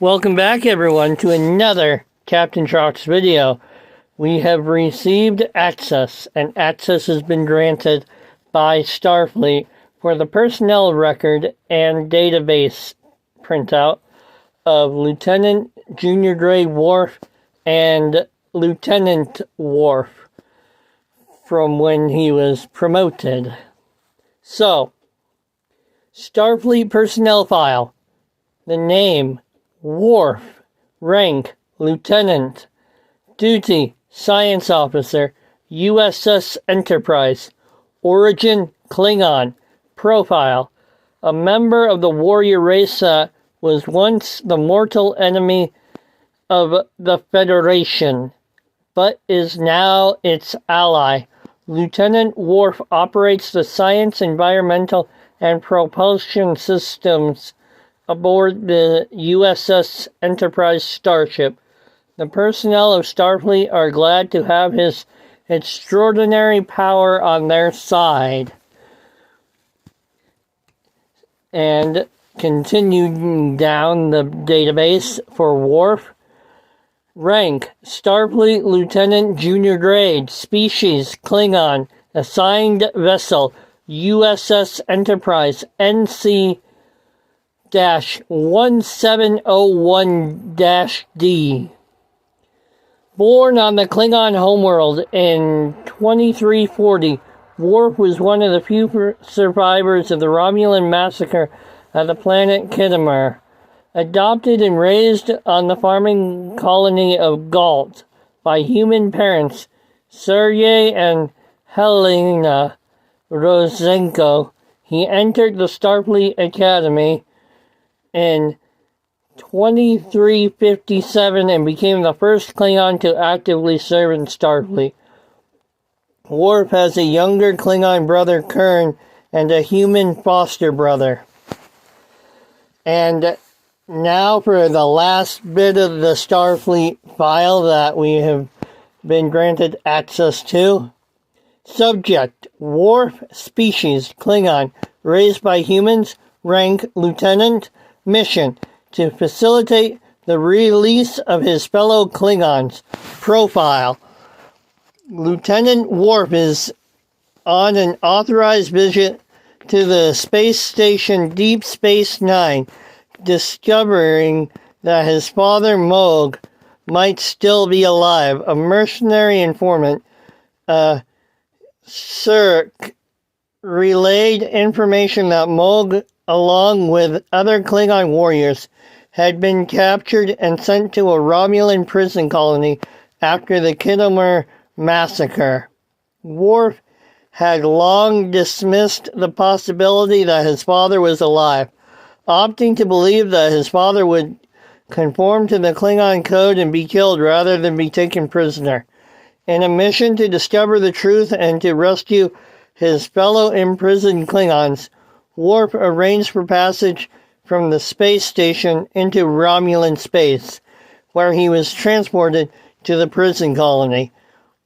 Welcome back, everyone, to another Captain Chalk's video. We have received access, and access has been granted by Starfleet for the personnel record and database printout of Lieutenant Junior Grade Worf and Lieutenant Worf from when he was promoted. So, Starfleet personnel file. The name, Worf. Rank, Lieutenant. Duty, Science Officer, USS Enterprise. Origin, Klingon. Profile, a member of the warrior race that was once the mortal enemy of the Federation, but is now its ally. Lieutenant Worf operates the science, environmental, and propulsion systems aboard the USS Enterprise starship. The personnel of Starfleet are glad to have his extraordinary power on their side. And continuing down the database for Worf. Rank, Starfleet Lieutenant Junior Grade. Species, Klingon. Assigned vessel, USS Enterprise, NC-1701-D. Born on the Klingon homeworld in 2340, Worf was one of the few survivors of the Romulan massacre at the planet Khitomer. Adopted and raised on the farming colony of Galt by human parents Sergei and Helena Rosenko, he entered the Starfleet Academy in 2357 and became the first Klingon to actively serve in Starfleet. Worf has a younger Klingon brother, Kern, and a human foster brother. And now for the last bit of the Starfleet file that we have been granted access to. Subject, Worf, species, Klingon, raised by humans, rank, lieutenant, mission, to facilitate the release of his fellow Klingons. Profile, Lieutenant Worf is on an authorized visit to the space station Deep Space Nine, discovering that his father, Moog, might still be alive. A mercenary informant, Cirque, relayed information that Moog, along with other Klingon warriors, had been captured and sent to a Romulan prison colony after the Khitomer massacre. Worf had long dismissed the possibility that his father was alive, opting to believe that his father would conform to the Klingon code and be killed rather than be taken prisoner. In a mission to discover the truth and to rescue his fellow imprisoned Klingons, Worf arranged for passage from the space station into Romulan space, where he was transported to the prison colony.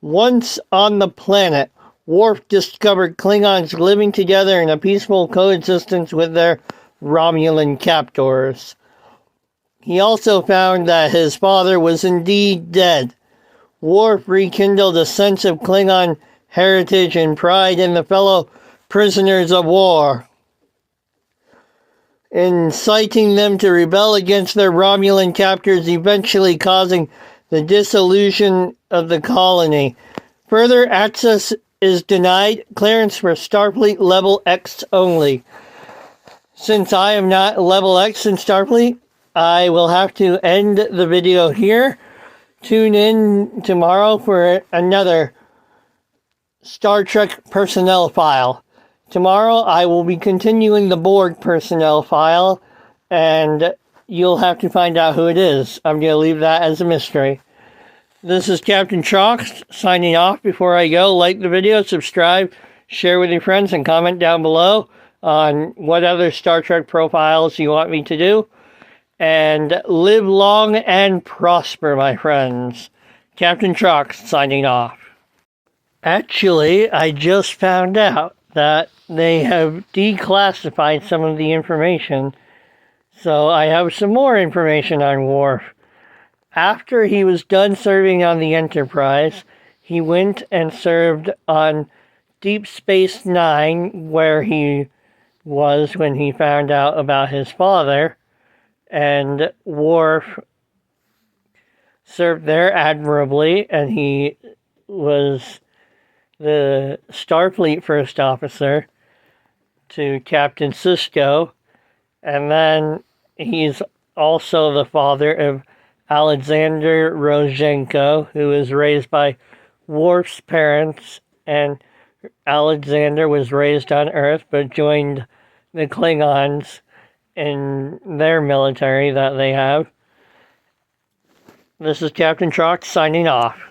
Once on the planet, Worf discovered Klingons living together in a peaceful coexistence with their Romulan captors. He also found that his father was indeed dead. Worf rekindled a sense of Klingon heritage and pride in the fellow prisoners of war, inciting them to rebel against their Romulan captors, eventually causing the dissolution of the colony. Further access is denied. Clearance for Starfleet Level X only. Since I am not Level X in Starfleet, I will have to end the video here. Tune in tomorrow for another Star Trek personnel file. Tomorrow I will be continuing the Borg personnel file, and you'll have to find out who it is. I'm going to leave that as a mystery. This is Captain Chalk signing off. Before I go, like the video, subscribe, share with your friends, and comment down below on what other Star Trek profiles you want me to do. And live long and prosper, my friends. Captain Chalk signing off. Actually, I just found out that they have declassified some of the information So I have some more information on Worf. After he was done serving on the Enterprise, he went and served on Deep Space Nine, where he was when he found out about his father, and Worf served there admirably, and he was the Starfleet first officer to Captain Sisko, and then he's also the father of Alexander Rozhenko, who was raised by Worf's parents, and Alexander was raised on Earth but joined the Klingons in their military that they have. This is Captain Trox signing off.